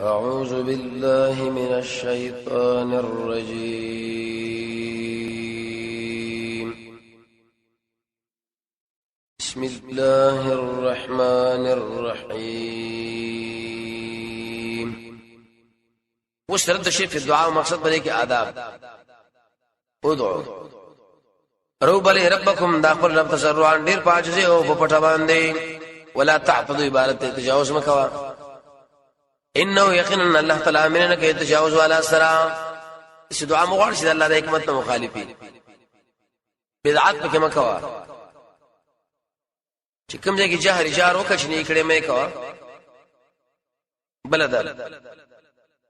أعوذ بالله من الشيطان الرجيم. بسم الله الرحمن الرحيم. وشرط الشيء في الدعاء ومقصد بليك آداب. ادعو روب لي ربكم داخل رب تسرعا دير پاجزي او پپټا باندې ولا تعتدوا عبارت تجاوز مکوا انه يقينا الله تعالی مننه کې تجاوز والا سرا اس دعا مغوړ شي الله د حکمت مخالفي بدعت پکې مکوا چې کوم ځای کې جهر جار وکړي نه کړي مې کوا بلد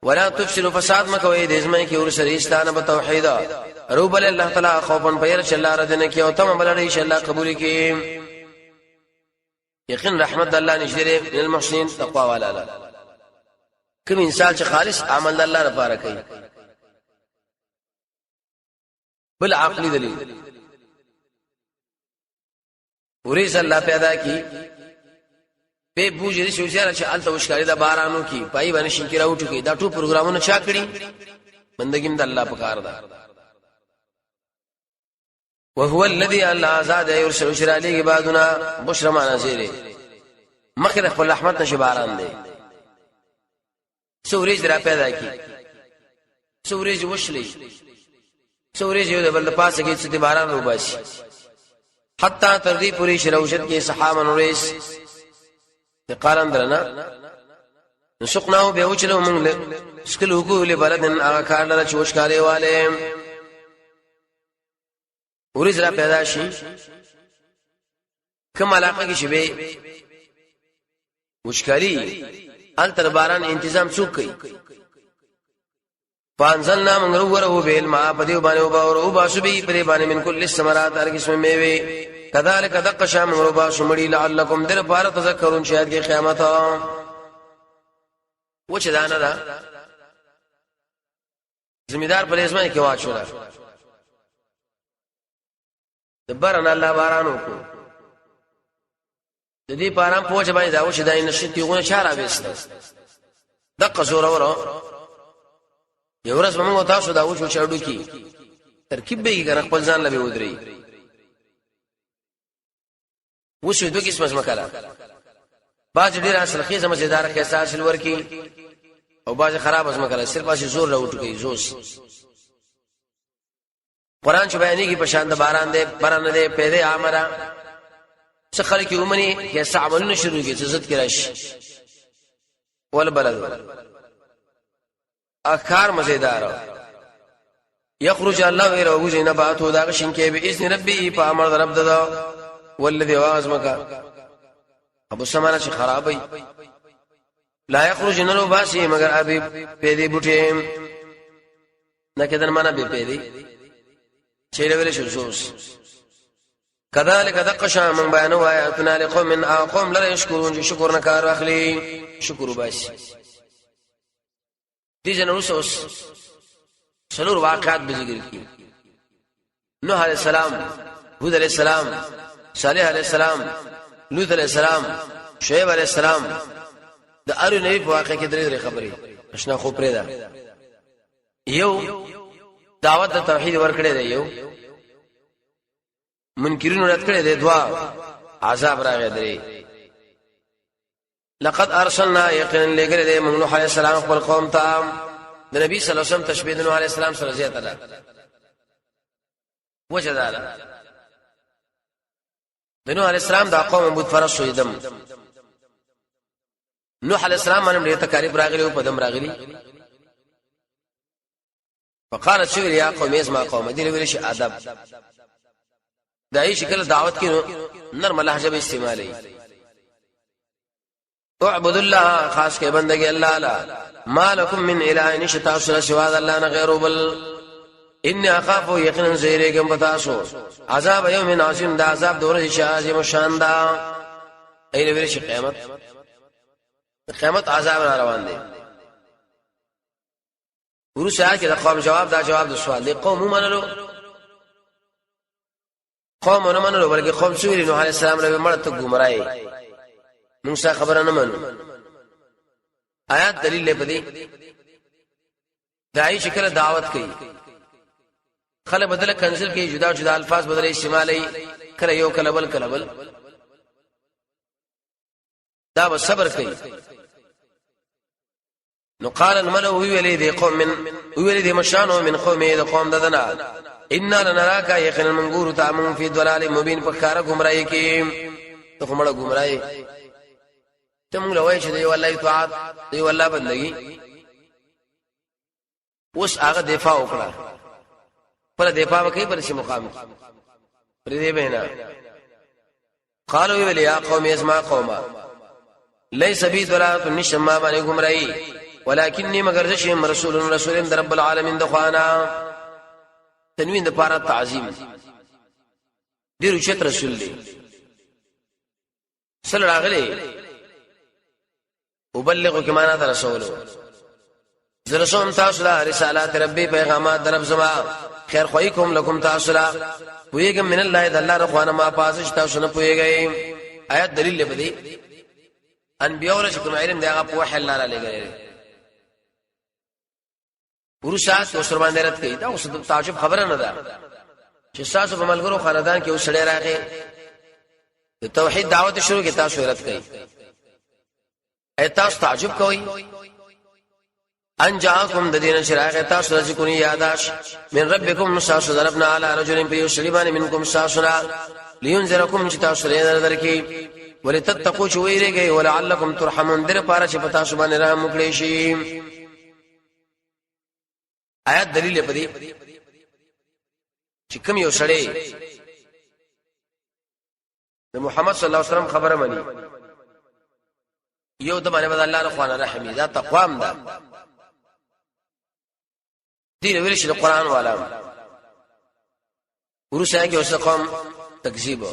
ولا تفسدوا فساد مکوي د اسمه کې ور سریستانه په توحید روب الله تعالی خوفن پیر چې الله ردنه کې او تم بلړي چې الله قبول کړي یقین رحمت الله نشره من المحسنين تقوا والا کوم انسان چې خالص عمل الله لپاره کوي بل عقلی دلیل ورېز الله پیدا کی به بوجري شوشاره چې الته وشکاري د بارانو کی پای باندې شینکی راوټو کی دا ټول پروګرامونه چا کړی بندګیم د الله په کار ده وهو الذي الله زاد يرسل شر عليه بعدنا بشرا ما نذير مخر خپل رحمت نشه باران دی سورج را پیدا کی سورج وشلی سورج یو د بل پاسه کې چې باران وباسي حتا تر دې پوری شروشت کې صحابه نوریس قارن درنا نسقناه به وچلو موږ سکلو کو له بلدن هغه کار لره چوشکاري والے ورز را پیدا شي کوم علاقه کې شبه وشکاري ال تر باران انتظام څوک کوي فانزلنا من روره بالماء بدیو باندې او باسبي پرې باندې من کل الثمرات هر قسم میوه كذلك دق شام ربا شمړي لعلكم در بار تذكرون شاید کې قیامت وچ دانه دا زمیدار په اسمه کې واچولا دبرنا الله بارانو کو د دې باران پوهه باندې دا وچ دای نشتی غونه چاره وست دقه زور وره یو ورځ موږ تاسو دا وچ چړډو کی ترکیب به کې خپل ځان لبه ودري وشو دوه قسمه مکلا باج ډیر اصل خيزه مزیدار کې اساس ورکی او باج خراب از مکلا صرف اسی زور راوټ کوي زوس قران چې بیانې کې پشان د باران دې باران دې پیدا امره څخه خلک یومني کې صعبونه شروع کې عزت کې راشي ول بلد اخر مزیدار یخرج الله غیر وجه نباتو دا شین کې به اذن ربي په امر رب ددا والذي وازمك ابو سمانه چې خرابای لا يخرج نلو باسي مگر ابي پیدي بوټي نه کدن معنا به پیدي چیرې ویل شو زوس كذلك دقشا من بيان آياتنا لقوم قوم لا يشكرون شكر نکار اخلي شکر باسي دي جنوسوس سلور واقعات به ذکر کی نوح عليه السلام هود عليه السلام صالح علیہ السلام لوط علیہ السلام شعیب علیہ السلام د ارو نبی په واقع کې درې خبرې آشنا خو پرې ده یو دعوت د توحید ورکړې ده یو منکرینو رات کړې ده دوا عذاب راغی درې لقد ارسلنا یقینا لګره ده موږ نوح علیہ السلام خپل قوم ته د نبی صلی الله علیه وسلم تشبیه نوح علیہ السلام سره زیاته ده وجداله نوح علیہ السلام دا قوم بود فرس شویدم نوح علیہ السلام باندې ډېر تکالیف راغلي او پدم راغلي فقالت شو يا قوم اسمع قوم دې ویل شي ادب دای شکل دعوت کې نرم لهجه به استعمالي اعبدوا الله خاص کې بندګي الله لا مالکم من اله نشتا سوا الله نه غیر بل ان اخاف یقینا زیرګم پتاسو عذاب یوم عظیم دا عذاب دور شاذ شان دا ایله ویل شي قیامت عذاب روان دي ورسا کې د قوم جواب دا جواب د سوال دی قوم منلو قوم نه منلو بلکې قوم سویل نوح علیہ السلام له مړ ته ګمړای موسی خبره نه منو آیات دلیل لپاره دای شکل دعوت کوي خلک بدل کنسل کوي جدا جدا الفاظ بدل استعمالي کله یو کله بل دا به صبر کوي نو قال الملأ ویلې دي قوم من ویلې دي مشانو من قومه د قوم ددنا ان لنراك يقين المنغور تامن في ضلال مبين فكار گمراهي کې ته کومه گمراهي ته موږ لوي چې دی والله اطاعت دی والله بندگی اوس هغه دفاع وکړه پر دفاع وکي پر شي مقام پر دې بهنا قالوا يا قوم اسمع قوما ليس بي ضلالة نشما باندې گمراهي ولكنني مگر شيم رسول رب العالمين دخوانا تنوین د پاره تعظیم ډیر چت رسول دی صلی الله علیه وبلغ کما نه رسول زرسوم تاسو له رسالات ربي پیغامات درب زما خیر خوایکم لكم تاسو له ویګم من الله د الله رضوانه ما پاسش تاسو نه پويږئ آیات دلیل لبدی انبیاء له کوم علم دی هغه په وحی الله را لګره ورسات اوسر باندې رات کوي دا اوس د تعجب خبره نه ده چې تاسو په ملګرو خاندان کې اوس لري راغی د توحید دعوت شروع کې تاسو رات کوي تاسو تعجب کوي ان جاءكم ددين شراغ تاسو ذکرنی یاداش من ربکم مساس ضربنا على رجل فيشربان منكم ساسنا لينذركم تاسو لري درکې ولتتقوا شويرګي ولعلكم ترحمون در پاره چې پتا سو باندې رحم وکړي شي آیات دلیل پدې چې کوم یو سړی د محمد صلی الله علیه وسلم خبره مني یو د باندې بد الله رحمانه رحیم دا تقوام ده دین ویل شي د قران والا ورسره کې اوس قوم تکذیب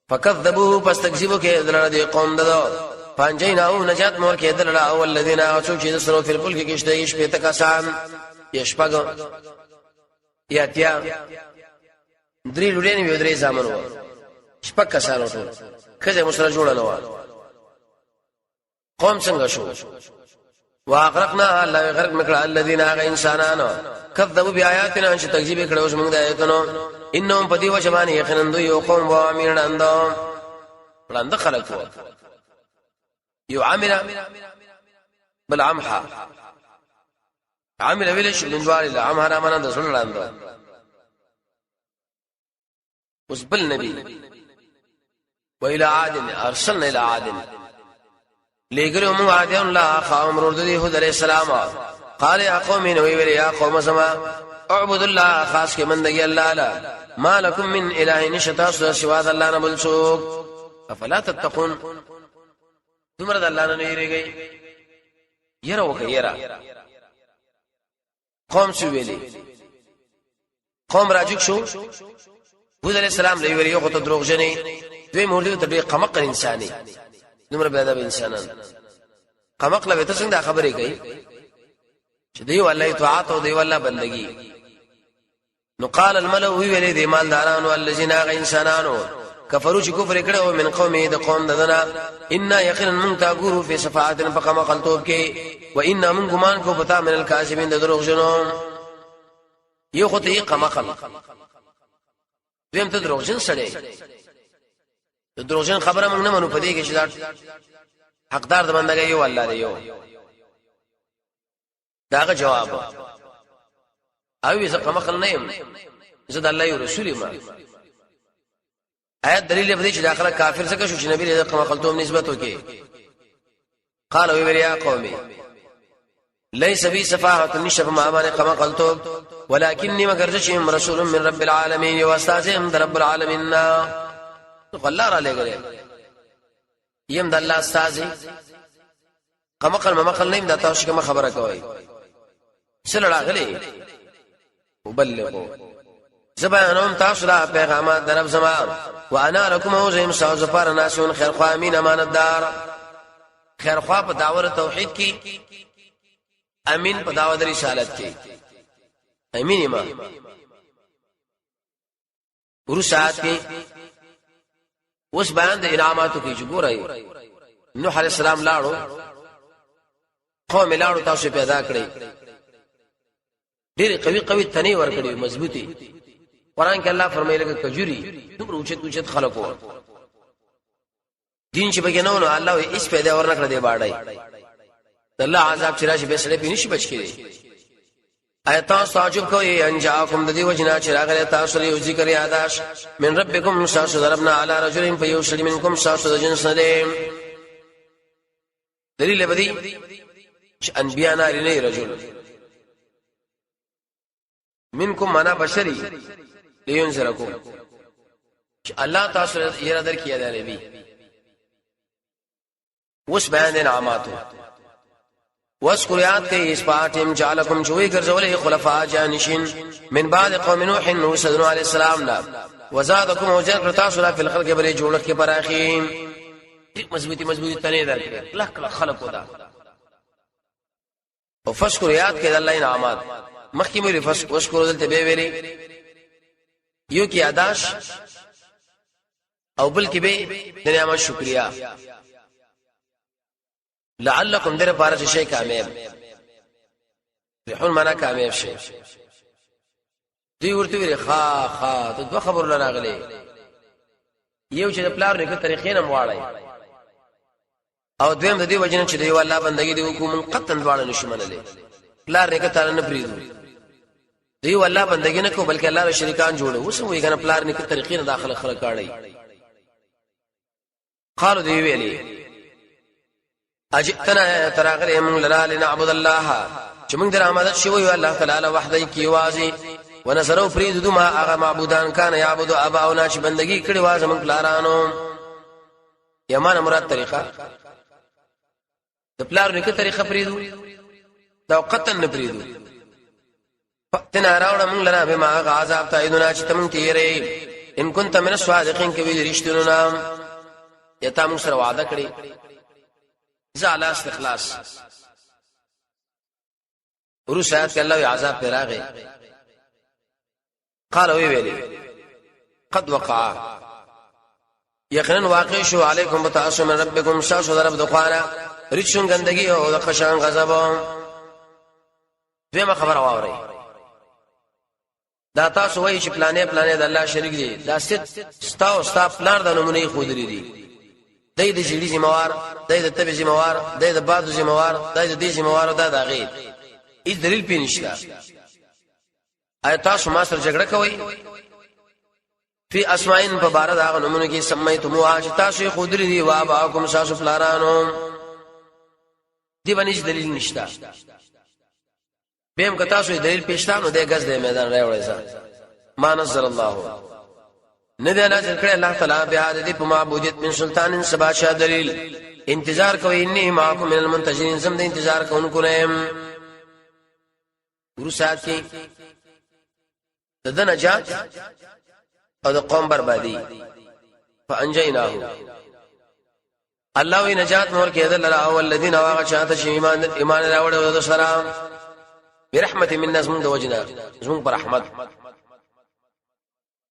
فكذبوه فاستكذبوا کې دلته دی قوم ده فانجيناه نجات مور کې دلته او الذين اسوا چې سرو فی الفلک کې شته شپه تکسان یشپګ یاتیا درې لوري نه درې زامنو شپږ کسانو ټول کله مسله جوړه نه و قوم څنګه شو واغرقنا الله غرق مکړه الذين انسانانو كذبوا بآياتنا ان تکذیب کړو موږ د آیاتونو انهم پدی وجبان یقینن دوی یو قوم و امین اندو وړاند خلقو یو عامل بل عمحا عامل ویلش من دوال عمحا رامن د سن وړاند اوس بل نبی وإلى عاد ارسلنا الى عاد لګرو موږ عادیان لا قوم رود دی هود علیہ السلام قال يا قوم نو ویل یا قوم سما اعبد الله خاص کې مندګي الله لا ما لكم من اله نشتا سوا الله نه بل څوک افلا تتقون تمره د الله نه یریږي یره وکي یره قوم شو ویلي قوم راجک شو هود علیہ السلام لوي یو خو ته دروغ جنې دوی مورد ته قمق انساني نمبر به ادب انسانان قمق له ته څنګه خبرې کوي چې دی والله اطاعت او دی والله بندگی نو قال الملأ ویل دي مالدارانو الذين انسانانو كفروا چې کفر کړو من قومه د قوم ددنا ان يقينا من تاغورو في صفات فقم قلتوب کې وان من غمان کو پتا من الكاذبين د دروغ جنو یو خو ته قمقل دیم ته دروغ جن سړی د دروغ جن خبره موږ نه منو پدې کې چې حقدار د بندګي یو الله دی یو داغه جواب او زه قمقل نه يم زه د الله رسول ما آیت دلیل په دې چې داخله کافر څخه شو چې نبی له قمقلتوم نسبت وکي قال وی يا قومي ليس بي سفاهه نشف ما باندې قمقلتوم ولكني مغرجشم رسول من رب العالمين واستاذهم رب العالمين الله را لګره یم د الله استاد قمقل ممقل نیم د تاسو کوم خبره کوي سره راغلي وبلغوا زبانهم تاسو را پیغامات درب زما وانا لكم اوزم ساز پر ناسون خیر خوا امین امانتدار خیر خوا په داور توحید کې امین په داور رسالت کې امین ما ورسات کې اوس بیان د انعاماتو کې جوړای نوح علیہ السلام لاړو قوم لاړو تاسو پیدا کړی ډېر قوي تنه ور کړی مضبوطی قران کې الله فرمایي لکه کجوري دومره اوچت خلکو دین چې بګنو نو الله یې اس پیدا ورنکړه دی باړای الله عذاب چې راشي به سړی پینې شي بچ کړي آیات تعجب کوي انجاکم د دې وجنا چې راغلی تاسو له ذکر یاداش من ربکم شاش ضربنا علی رجل فیوشل منکم شاش د جنس نه دلیل بدی چې انبیاء نه رجل منکم معنا بشری لینذرکم چې الله تاسو یې را درکې دی نبی وس بیان انعاماتو واذكر یاد کې اسپاتم جعلکم جوی ګرځولې خلفاء جانشین من بعد قوم نوح نو صدر علی السلام لا وزادکم وجر تاسو لا په خلق بری جوړ کې پراخي مضبوطی تنه درکې لک خلق ودا او فشکر یاد کې الله انعامات مخکې مې فشکر دلته به ویلي یو کې اداش او بل کې به د نعمت شکریا لعلکم در پارچ شي کامیاب رحون معنا کامیاب شي دی ورته ویل خا ته دوه خبر لراغلي یو چې پلار نه طریقې نه مواړی او دویم د دې وجنه چې دی والله بندګي دی حکومت قطن دواړه نشمنلې پلار نه کته نه پریدو دی والله بندګي نه کو بلکې الله له شریکان جوړو اوس وی کنه پلار نه کته طریقې نه داخله خلک کاړي قالو دی ویلي اجتنا تراغل من لنا لنعبد الله چې موږ در آمدت شوی الله تعالی وحده کی وازي ونصروا فريد دما هغه معبودان کان يعبد اباؤنا چې بندگی کړي واز موږ پلارانو یمانه مراد طریقه د پلار نه کې طریقه فریدو دا قطن نه فریدو فتنا راوړه موږ لنا به ما عذاب تایدنا چې تم تیرې ان كنت من الصادقين کې وی رښتونو نام یتا موږ سره وعده کړی زعلا استخلاص ورسات کې الله عذاب پر راغی قال وی ویلی قد وقع یقینا واقع شو علیکم بتعصوا من ربکم شاش ضرب دخانا رچون گندگی او د خشان غضب دغه خبر واوري دا تاسو وایي چې پلانې د الله شریک دي دا ستا پلان د نمونه خو درې دي دای د جړی زموار دای د تبي زموار دای د بادو زموار دای د دې زموار دا دغه هیڅ دلیل پې نشته آیات تاسو ما سره جګړه کوي فی اسماءین په بار دا نمونه کې سمایتمو اج تاسو خو درې دي وا با کوم تاسو پلارانو دی باندې دلیل نشته بهم که تاسو دلیل پېښتانو د غز د میدان راوړی ځه ما نزل الله ندی نازل کړی الله تعالی به د دې په معبودیت من سلطان سبا شاه دلیل انتظار کوي انی معکم من المنتظرین زم د انتظار کوونکو نه ورسات کې د نجات او د قوم بربادي فانجیناه الله وی نجات مور کې دل را او الذين واغ شاته شي ایمان راوړ او د سلام برحمت من الناس من وجنا زمون پر رحمت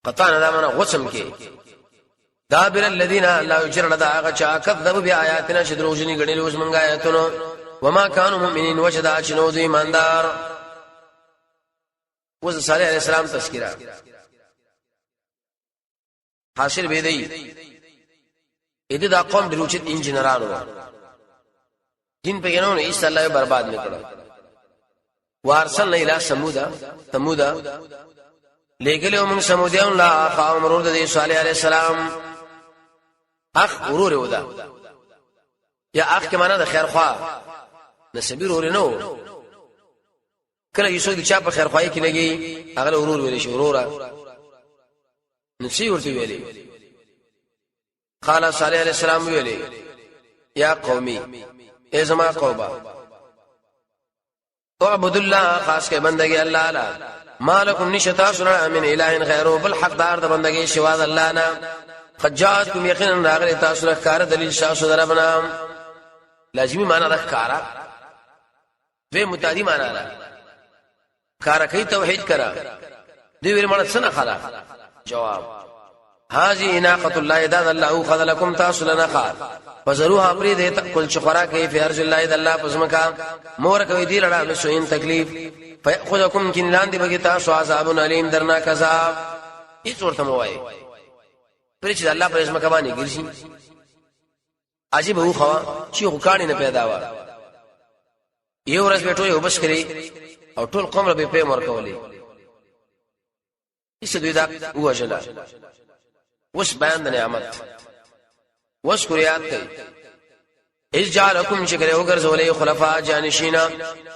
قطعنا دامنا غسم کې دابر الذين لا يجرن دا هغه چا کذب بیااتنا شدروجنی غړي لوز منګا آیاتونو وما كانوا مؤمنين وجدا شنو ذو ایماندار وز صالح علیہ السلام تذکرہ حاصل به دی اې دا قوم دروچت انجنیرانو دین په ګناونه ایست الله برباد نکړه وارسلنا الى ثمود لګلو موږ سمودیان لا قوم ورود دی صالح علیہ السلام اخ ورور ودا یا اخ کې معنا د خیر خوا نسبیر ور نو کله یو څوک چې په خیر خوای کې لګي هغه ورور ویل شي ورورا نسی ورته ویلي قال صالح علیہ السلام ویلي یا قومي ای زما قومه اعبدوا الله خاص کې بندګي الله اعلی مالکم نشتا سره من اله غیره بل حقدار د بندګي شوا د الله نه خجاتکم یقینا راغلی تاسو سره کار دلیل شاسو دربنا لازمی معنا راخاره به متعدی معنا را کار کوي توحید کرا دی ویل مړ څه نه خلا جواب هذه ناقه الله اذا الله خذ لكم تاسلنا خار فزروها بريد تاكل شخرا كيف ارج الله اذا الله پزمکا مور کوي دی لړا سوین تکلیف فياخذكم كن لاندې بگی تاسو عذاب علیم درنا کذاب هیڅ ورته موای پرې چې الله پر پزمکا باندې ګرځي عجیب هو خوا چې غکانی نه پیدا و یو ورځ بیٹو یو بس کړی او ټول قوم به په مور کولې هیڅ دوی دا وجلا وش بیان د نعمت وشکریات کوي اذ جعلكم شکر او ګرځولې خلفاء جانشینا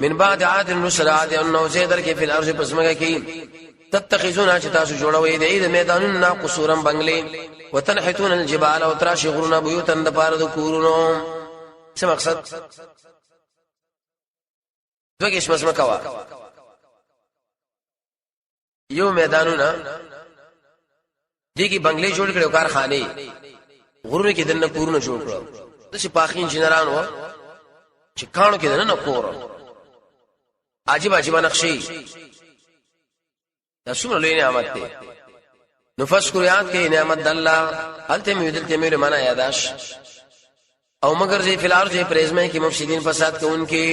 من بعد عاد الرسل عاد انه زیدر کې په الارض پسمګه کې تتخذون تاسو جوړوي د اید میدانونو قصورن بنگلې وتنحتون الجبال وتراشغون بيوتا د پاره د کورونو څه مقصد دوی کې اسمه کوا یو میدانونه دیږي بنگلې جوړ کړو کارخانه غرونه کې دنه کورونه جوړ کړو د شپاخین جنران و چې کانو کې دنه کور عجیب عجیب نقشې دا څومره لوی نعمت دی نفس کریات کې نعمت الله الته میدل ته میره معنا یاداش او مگر زی فل ارض پرزمه کې مفسدين فساد کوونکې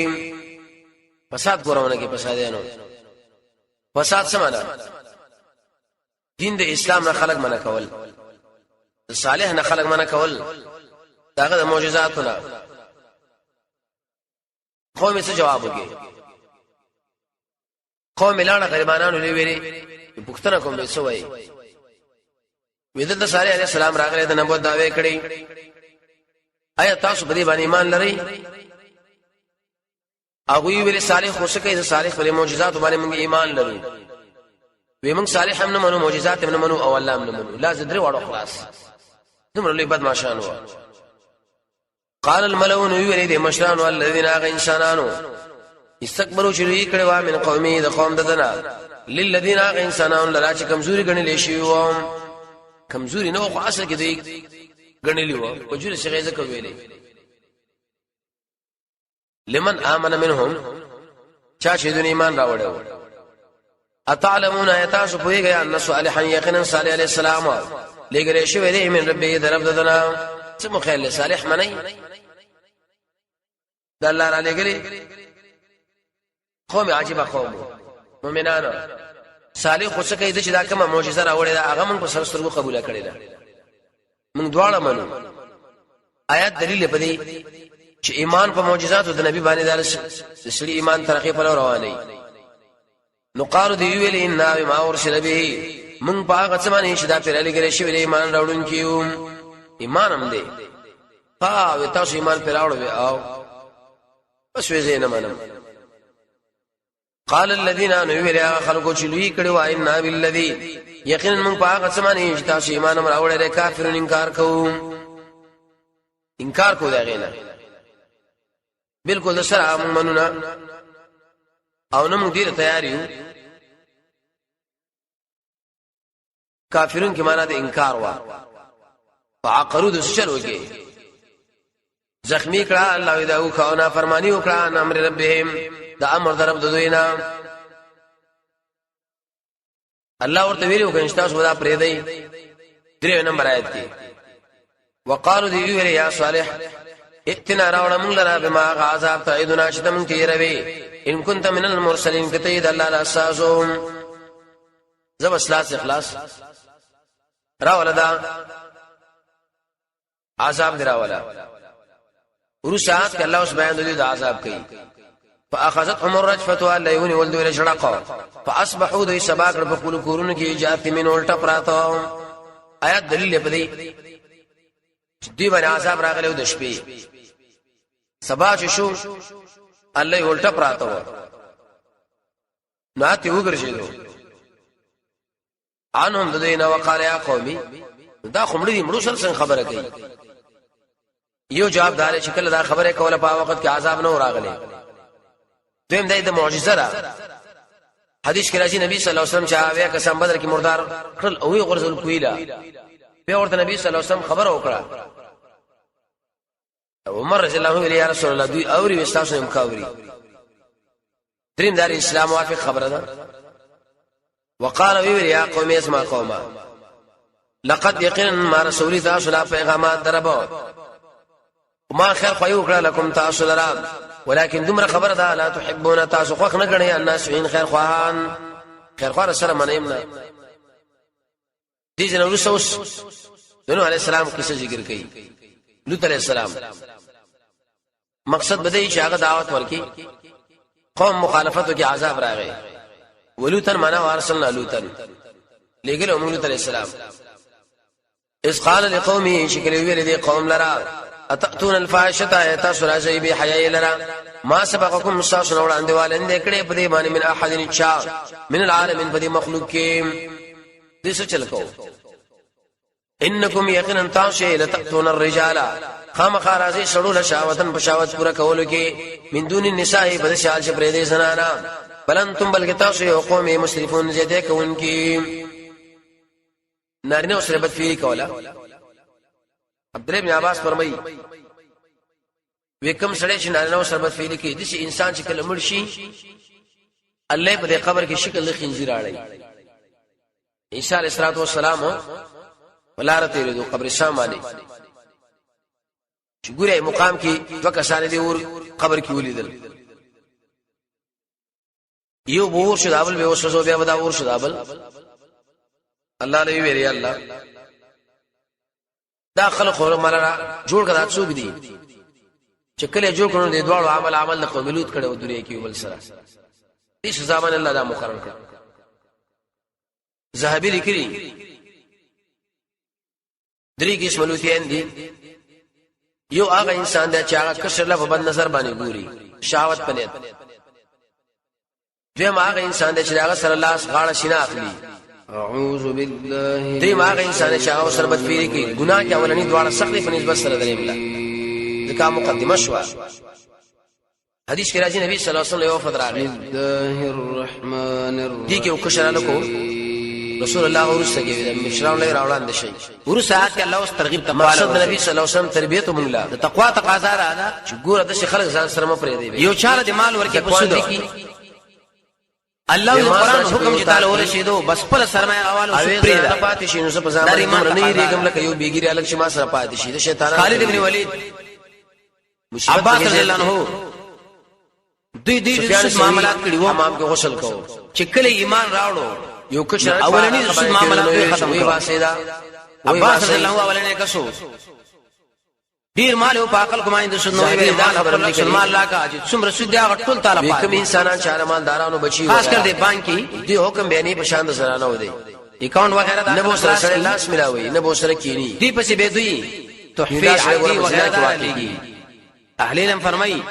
فساد کورونه کې فسادانو فساد سمانا دین د اسلام نه خلق منع کول صالح نه خلق منع کول داغه د معجزاتونه قوم څه جواب وکي قوم لاړه غریبانو لوي پښتنه کوم به سوې ویدل صالح علیہ السلام راغله د نبوت داوی کړي آیا تاسو په دې باندې ایمان لرئ هغه ویل صالح خو څه کوي صالح په معجزات باندې موږ ایمان لرو وی موږ صالح هم نه منو معجزات هم نه منو او الله هم نه منو لا زدري وړو خلاص دومره لوی بدمعشان و قال الملؤون ویل دې مشران والذین انسانانو استكبروا شروع کړي وا من قومي د قوم ددنا للذین انسانانو لرا چې کمزوري غنلې شي و کمزوري نو خو اصل کې دی غنلې و وجود څنګه ځکه ویلې لمن امن منهم چا چې د ایمان راوړل اتعلمون ایتاسو پویږي ان صالحا یقینا صالح علیہ السلام لګره شوی دی من ربی درب ددنا څه مخیل صالح منی د الله را لګری قوم عجیب قوم مؤمنانو صالح خو څه کوي چې دا کومه معجزه راوړې ده هغه موږ په سر سترګو قبول کړې ده موږ دواړه منو آیات دلیل په دې چې ایمان په معجزاتو د نبی باندې دار سړي ایمان ترقی په رواني نقار دی ویل ان ما ورسل به من باغ څمانه شدا پر لګره شوی ایمان راوړون کیو ایمان هم دی ها و تاسو ایمان پر راوړو او بس وې زین منم قال الذين انوا خلقوا چلوي کړي وای ان بالذي یقینا من باغ څمانه شدا تاسو ایمان راوړل کافرون انکار کو دا غینا بالکل سره منونه او نو موږ دې تیار یو کافرون کی معنا د انکار وا فعقروا د شر وکي زخمی کړه الله دا او خاونه فرمانی وکړه ان امر ربهم دا امر درب دوینا الله ورته ویلو کنيشتا سودا پرې دی 3 نمبر آیت کې وقالو دی ویل یا صالح اتنا راوړه موږ لرا بما عذاب تعیدنا شتم کې روي ان كنت من المرسلين كتيد الله الاساسهم زب اخلاص راولدا عذاب دراولا ورشات ک الله اوس بیان د عذاب کوي فاخذتهم الرجفه الليون ولدوا لشرقا فاصبحوا ذي سباق رب كل كورن کی جات من الټ پراته آیات دلیل په دی دی باندې عذاب راغله د شپې سبا شو الله الټ پراته و ناته وګرځیدو انهم ددینا وقال یا قومي دا خمړي مړو سره خبره کوي یو جواب دار چې کله دا خبره کوله په وخت کې عذاب نه راغلی دیم د معجزه را حدیث کې راځي نبی صلی الله علیه وسلم چې هغه قسم بدر کې مردار کړل او یې غرزل کویلا په ورته نبی صلی الله علیه وسلم خبره وکړه عمر رضی الله عنه یا رسول الله دوی اوري وستاسو هم کاوري دریم دار اسلام وافق خبره ده وقال وی یا قوم اسمع قوما لقد يقين ما رسولي تاسو لا پیغامات دربو ما خیر خو یو کړه لكم تاسو لرا ولكن دمر خبر ده لا تحبون تاسو خو نه غنی الناس وین خیر خوان سره منیمنا دي جن رسوس نو عليه السلام قصه ذکر کړي لوط عليه السلام مقصد بده چې هغه دعوت ورکي قوم مخالفتو کې عذاب راغی ولوطن معنا وارسلنا لوطن لګل لوط عليه السلام اس قال لقومه شکل ویل دي قوم لرا اتاتون الفاحشه ايات سراجي بحياء لرا ما سبقكم مستاسن وړاندې والند کړي په دې باندې من احد انشاء من العالمين په دې مخلوق کې دې څه چل کو انکم یقینا تاسو لتاتون الرجال خامخ راځي شړول شاوتن بشاوت پورا کولو کې من دون النساء بد شال چې پرې دې زنانا بلنتم بلک تاسو یو قوم مسرفون زیاده کوونکی نارینه سره بد فعلی کولا عبد الله بن عباس فرمایي وکم سړی چې نارینه سره بد فعلی کوي د انسان چې کله مړ شي الله په دې قبر کې شکل د خنزیر اړي عیسی علیه السلام ولارته له قبرستان باندې چې ګوره مقام کې دوه کسان دي ور قبر کې ولیدل یو بور شو دابل به وسوسو بیا ودا ور شو دابل الله له ویری الله دا خلق ملرا جوړ کړه څوک دي چې کله جوړ کړو د دوړو عمل د قوم لوط کړه د دنیا کې بل سره هیڅ زمان الله دا مقرر کړ زهبی لیکري درې قسم لوطیان دي یو هغه انسان دی چې هغه کشر له په بد نظر باندې ګوري شهوت پنيت دیم هغه انسان دی چې هغه سره الله غاړه شینه اخلي اعوذ بالله دیم هغه انسان چې هغه سره بد فیری کوي ګناه کې اولنی دواړه سخت په نسبت سره درې بلا ځکه مقدمه شو حدیث کې راځي نبی صلی الله علیه وسلم یو وفد راغی الله الرحمن الرحیم دي کې وکړه له رسول الله ورسره کې مشران له راوړاندې شي ورسره کې الله اوس ترغیب تقوا مقصد نبی صلی الله علیه وسلم تربیته مونږه د تقوا تقاضا ده چې ګوره د خلک ځان سره مپرې دی یو چاله د مال ورکه په سود کې الله قرآن حکم چې تعالی ورشيدو بس پر سرمایه حواله سپری ده پاتې شي نو په ځان باندې نه ریګم لکه یو بیګری الګ شما سره پاتې شي د شیطان خالد ابن ولید عباس رضی الله عنه دوی معاملات کړي وو امام کې غسل کوو چې کله ایمان راوړو یو کشر اولنی د سود معاملات ختم وي واسیدا عباس رضی الله اولنی کسو ډیر مال او پاکل کومای د سود نو وی دا خبره لیکل مال لا کا چې څومره سود دی هغه ټول تعالی پاک کوم انسانان چاره مالدارانو بچي خاص کر دې بانکی دی حکم بیانې په شان د زنانه و دی اکاونټ وغیرہ نه بو سره سره لاس ملاوي نه بو سره کینی دی پسې به دوی تحفه عادي وغیرہ لګي اهلیلم فرمای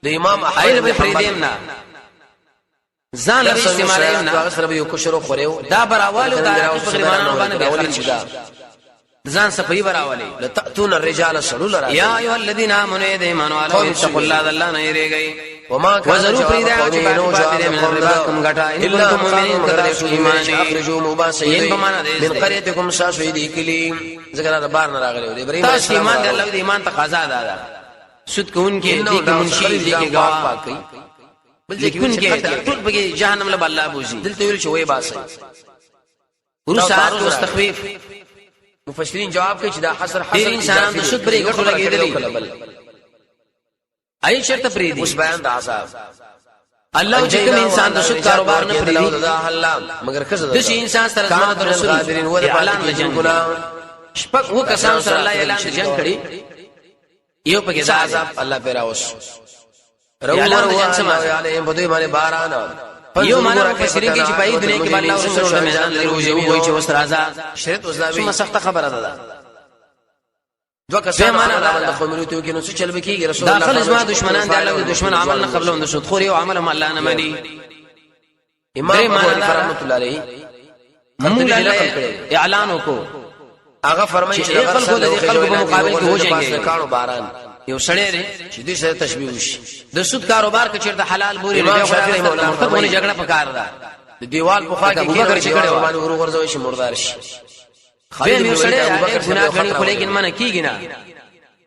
د امام احمد بن فریدیم نه ځان له استعمالیم نه هغه سره یو کوشرو خوريو دا براوالو دا تقریبا باندې اول چې دا ځان صفای براوالي لتاتون الرجال سلول را یا ایه الذين امنوا ایمانوا علی اتقوا الله الله نه یریږي وما وزروا فريدا چې نو جواب من الربا کوم غټا الا مؤمنین کړه شو ایمان اخرجوا مباسین من قريتكم شاشوی کلی ذکر بار نه راغلی دی ابراهیم تاسو ایمان دی الله دی ایمان تقاضا ده سود کوونکی دی کې منشي دی کې گواه پاکي بل ځکه کې ټول به جهنم له الله بوزي دلته ویل شوی باسي ورسات او تخفیف مفسرین جواب کوي چې دا حصر انسانان د سود پرې غټو لګیدل اي شرط پرې دي اوس بیان د عذاب الله چې کوم انسان د سود کاروبار نه پرې دی الله مگر کزه د انسان سره زما د رسول قادرین و اعلان د جنگ شپږ و کسان سره الله اعلان د جنگ کړي یو پکې دا عذاب الله پیرا اوس روان علیهم بدوی باندې باران یو معنا مفسرین کې چې په دنیا کې الله او رسول الله میدان لري وایي چې وس راځه شرط اسلامي څه سخت خبره ده دوه کسان معنا د قومونو کې نو څه چل بکیږي رسول الله داخل ازما دشمنان دی الله د دشمن عمل نه قبل هم سود خوري او عمل هم الله نه مانی امام ابو حنیفه رحمۃ اللہ علیہ موږ اعلان وکړو هغه فرمایي چې خلکو د خلکو په مقابل کې وځيږي کانو باران یو سړی دی چې دې سره تشبیه وشي د سود کاروبار کې چیرته حلال بوري نه شافعي مولا مرتبونه جګړه پکار ده د دیوال په خوا کې ابوبکر چې کړه باندې ورغورځوي شي مردار شي خالد یو سړی ابوبکر ګناه کوي خو لیکن منه کیږي نه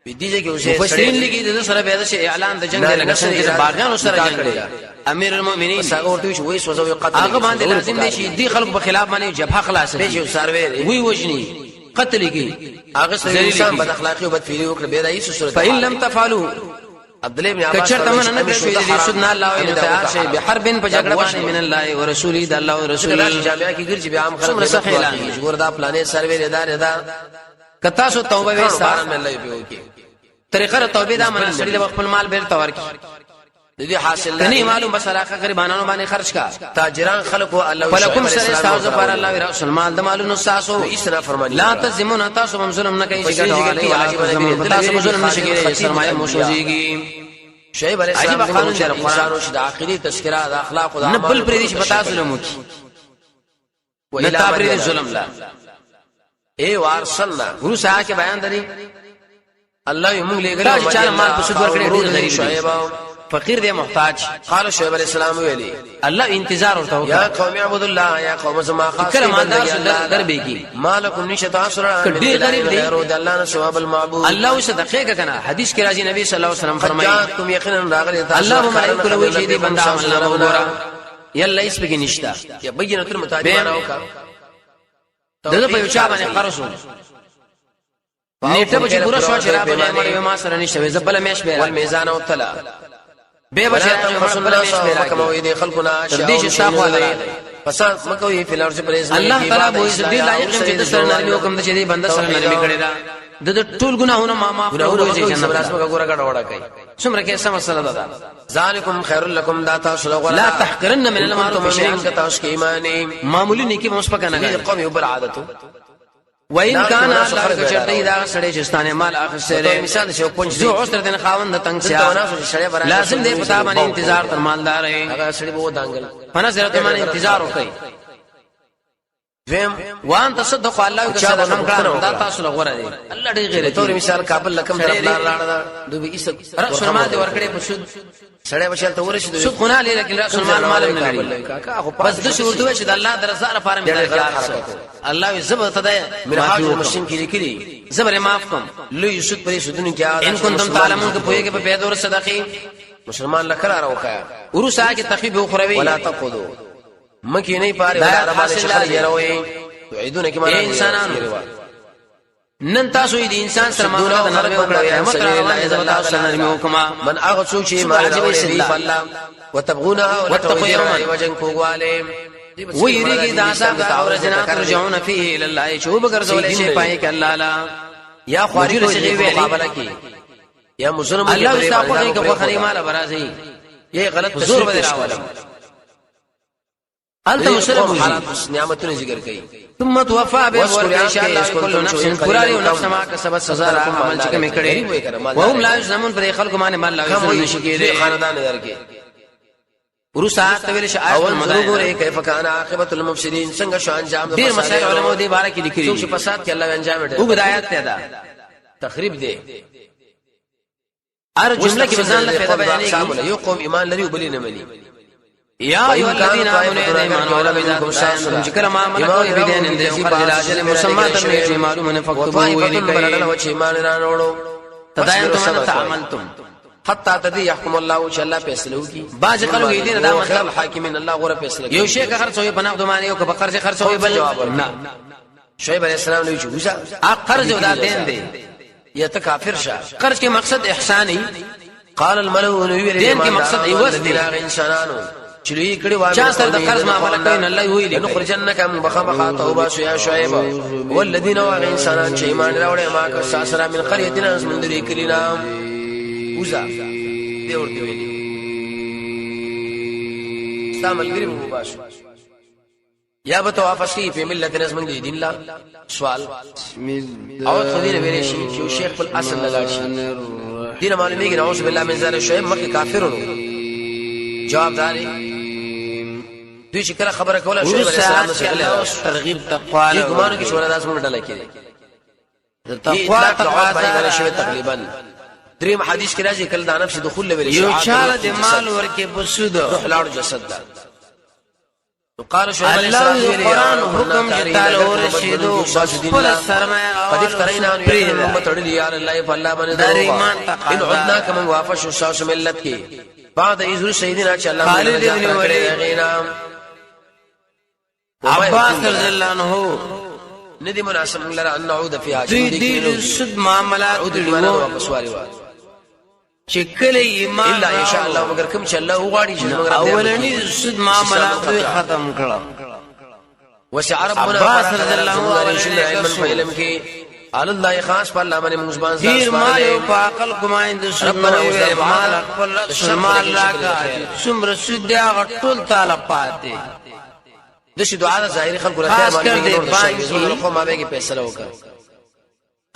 دې کې اوسه مفسرین لګي د سره به د اعلان د جنگ لګا څنګه چې باغیانو سره جنگ کړي امیر المؤمنین هغه ورته وی سوزو قتل هغه باندې لازم دي چې دې خلکو په خلاف باندې جبهه خلاص شي سروي وی وجني قتل کی هغه سره انسان بد اخلاقی او بد فعلی وکړه به دایي صورت فإن لم تفعلوا عبد الله بن عباس کچر تمنه نه کړی دې سودنا الله او تیار شي به حربن په جګړه باندې من الله او رسول د الله او رسول جامعہ کې ګرځي به عام خلک ګور دا پلانې سروي ادارې کتا سو توبه وستا من الله به وکي طریقه توبه دا من سړي د خپل مال بیرته ورکی د دې حاصل نه معلوم بس راخه غریبانو باندې خرج کا تاجران خلق او الله ولکم سره استاذ پر الله او رسول مال د مالونو ساسو اسنا فرمانی لا تزمون تاسو هم ظلم نه کوي چې ګټه تاسو ظلم نشي کېږي سرمایه موجوديږي شعیب علیہ السلام د قانون د قرآن او د عقیده تذکرہ د اخلاق او د اعمال نه بل پرې دي پتا ظلم وکي نه تابرید ظلم لا اے وارسلنا ورسا کې بیان دري الله یې موږ لګل چې مال په سود ورکړي ډیر غریب شعیب فقیر دی محتاج قال شعیب علیہ السلام ویلي الله انتظار ورته وکړه یا قوم اعبدوا الله یا قوم زما خاص دربېږي مالکم نشتا اسرا ډیر غریب دی الله نه ثواب المعبود الله صدقه کنه حدیث کې راځي نبی صلی الله علیه وسلم فرمایي تم یقینا راغلی الله ملائکه له وجه دی بنده عمل نه وګورا یلا اس بګی نشتا یا بینه تر متعجب راوکا دغه په چا باندې قرضو نیټه به پورا شو چې را به ما سره نشته زبل مېش به ول میزان او تلا به بشه رسول الله صلی الله علیه وسلم خلقنا تردیش صاحب علی فساد مکوې فلور چې پرېز الله تعالی به دې لایق چې د سر نرمي حکم د چې دې بنده سره نرمي کړی دا د ټول ګناهونه معاف کړو چې جنت راسمه ګوره کډه وړه کوي څومره کې سم مسله ده ذالکم خیر لکم دا تاسو لغوره لا تحقرن من المعروف شيئا که تاسو کې ایمان معمولی نیکی مو سپک نه دي قوم یو بل عادتو وین کان الله چرته دا سړی چې ستانه مال اخسره مثال شو پنځ جو اوس تر دین خاوند تنگ سیا لازم دې پتا باندې انتظار تر مالدار هغه سړی به ودانګل فنا زرت باندې انتظار وکړي ویم وان تصدق الله کسب هم کړه دا تاسو لغوره دي الله دې غیرت تور مثال کابل لکم طرفدار لاړه دوی ایست رسول مال دې ورکړي په سود سړی بشل ته ورشي سود ګنا لري لیکن رسول مال نه لري بس د شو ورته چې د الله درزه لپاره مې درکار الله زبر تدای مرحاج مسلم کې لیکلي زبر معاف کوم لوی سود پرې سودونه کې ان کنتم تعلمون که پوهیږي په پیدا ور صدقې مسلمان لکرا راوخا ورسا کې تخفیف اخروی ولا تقودو مکی نه پاره ولا باندې شخص یروي تعيدون كما انسانانو نن تاسو دې انسان سره معاملې د نرمي وکړه رحمت راوړي عزت او سره نرمي وکما من اغه څوک چې ما راوړي فالله وتبغونها وتقوا يوما وجن کوواله ويريږي دا عذاب او جنات ترجعون فيه الى الله شوب ګرځول شي پای کې الله لا یا خواري رسېږي مقابله کې یا مسلمان الله استغفر کوي خو خري مال برازي یي غلط زور بدل راوړم انت مسلم حالات نعمتونه ذکر کوي ثم توفى بورد ان شاء الله كل نفس قرار نفس ما كسبت سزا را عمل چې کوم کړي وهم لا يظلمون پر خلق باندې مال لا يظلم نشي کېږي خاندان درکې ورسات ویل شي اول مذکور کیف کان عاقبت المفسدين څنګه شو انجام ډیر مسائل علماء دې باره کې لیکلي چې فساد کې الله انجام ورته او بدايات ته ده تخریب دی هر جمله کې بزان له پیدا بیانېږي یو قوم ایمان لري وبلی نه مني یا ایو الذین آمنوا ایمان ولا بذات شان ذکر ما عمل کوي بدین اند خرج الاجل مسمى تر شی معلوم نه فكتبوا ویل کوي چې ایمان نه وروړو تداینتم تعاملتم حتا تدي يحكم الله ان شاء الله فیصله وکي باج خلق دین دا مطلب حاکمین الله غره فیصله یو شی که خرڅوي بناغ دومانه یو که قرض خرڅوي بل نه شعیب علیہ السلام نے پوچھا قرض ودا دین دی یا ته کافر شه قرض کې مقصد احسانی قال الملو دین کې مقصد ایواز دی انسانانو چلوی کړي وایي چا سره د قرض معاملې کوي الله ویلي نو خرجنک بخبخ توبه یا شعیب والذین واغ انسانان چې ایمان راوړي ما که ساسرا من قريتنا من دري کلینا وزا دی ورته ویلي استعمال غریب مباشر یا به توافس کی په ملت نظم دی دین لا سوال او خدای ویلي شي چې شیخ په اصل لگا شي دین معلومیږي نعوذ بالله من ذلک شعیب مکه کافر ورو جواب داري دوی چې کله خبره کوله شعیب علیہ السلام څخه ترغیب تقوا له ګمانو کې شوړه داس مونږ ډله کړي تقوا باندې شوی تقریبا دریم حدیث کې راځي کله د نفس دخول له ویل یو چاله د مال ورکه په سود روح لاړ جسد دا قال شعيب عليه الله السلام قرآن حکم چې تعالی ورشیدو خپل سرمایه قد افترينا ان يكون متعدل على الله فالله من ان عدنا كمن وافش الشاش ملت کې بعد اذ سيدنا چې الله خالد بن ولید عباس رضی الله عنه ندی مناسب لنا ان نعود فيها دې سود معاملات چې کله ایمان الا ان شاء الله مگر کوم چې الله وغواړي چې موږ اولنی سود معاملات ختم کړه وسع ربنا عباس رضی الله عنه علم فعلم کې على الله خاص په الله باندې موږ باندې دیر ما یو پاکل کومایند سود مال خپل مال راکا څومره سود دی هغه ټول تعالی پاتې د شي دعا ظاهري خلکو راته باندې خو ما به کې فیصله وکړه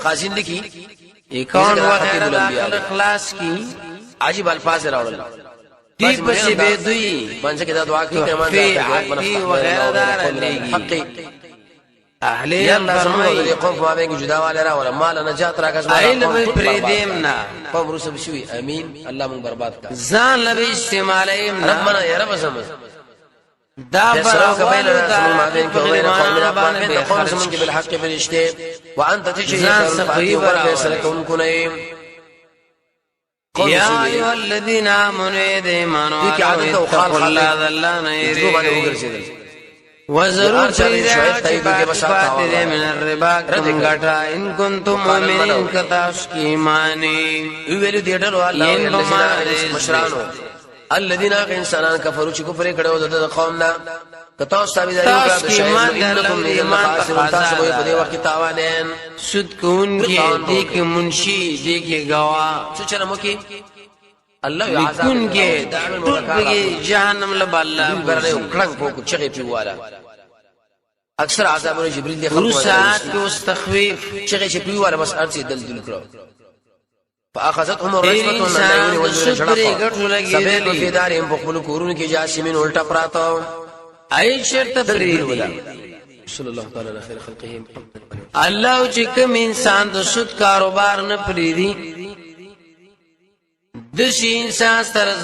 خازن لکی اکاؤنٹ وغیرہ اخلاص کی عجیب الفاظ راوړل دی پسې به دوی باندې کې دا دعا کوي کمان دا وغیرہ دار حقي اهلی فرمایي قوم ما به کې جدا والا را ولا مال نجات راکاس علم پرې دیمنا قوم رسب شوی امين الله مون برباد کا ځان لبي استعمالیم ربنا يا رب زم دا برابر بين ما بين قومنا باندې قوم زمون کې بالحق فرشته وانت تشهد فيصل كون كنيم يا ايها الذين امنوا ايمانوا اتقوا الله ذلنا يريد وزروا شيئا من الربا كم غټا ان كنتم مؤمنين كتاس کی مانی ویلو دیټلو الله مشرانو الذين انسانان كفروا چې کفر کړو د قومنا کته ثابتاري وکړه د شیطان ایمان تاسو په دې وخت تاوانین سود کون کې دې کې منشي دې کې گواه څه چرمو کې الله عذاب کون کې ټول جهنم له الله برنه کړنګ په چغې پیواله اکثر عذابونه جبريل دي خلق ساعت کې واستخفيف چغې چې پیواله بس ارڅ دل کړو فاخذتهم الرجفه والنيل والجرح سبب في دارهم بخل كورون کې جاسمين الټا پراتو اي شرط فريد صلی الله تعالی علیه خیر خلقه الله چې کوم انسان د سود کاروبار نه پریدي د شي انسان سره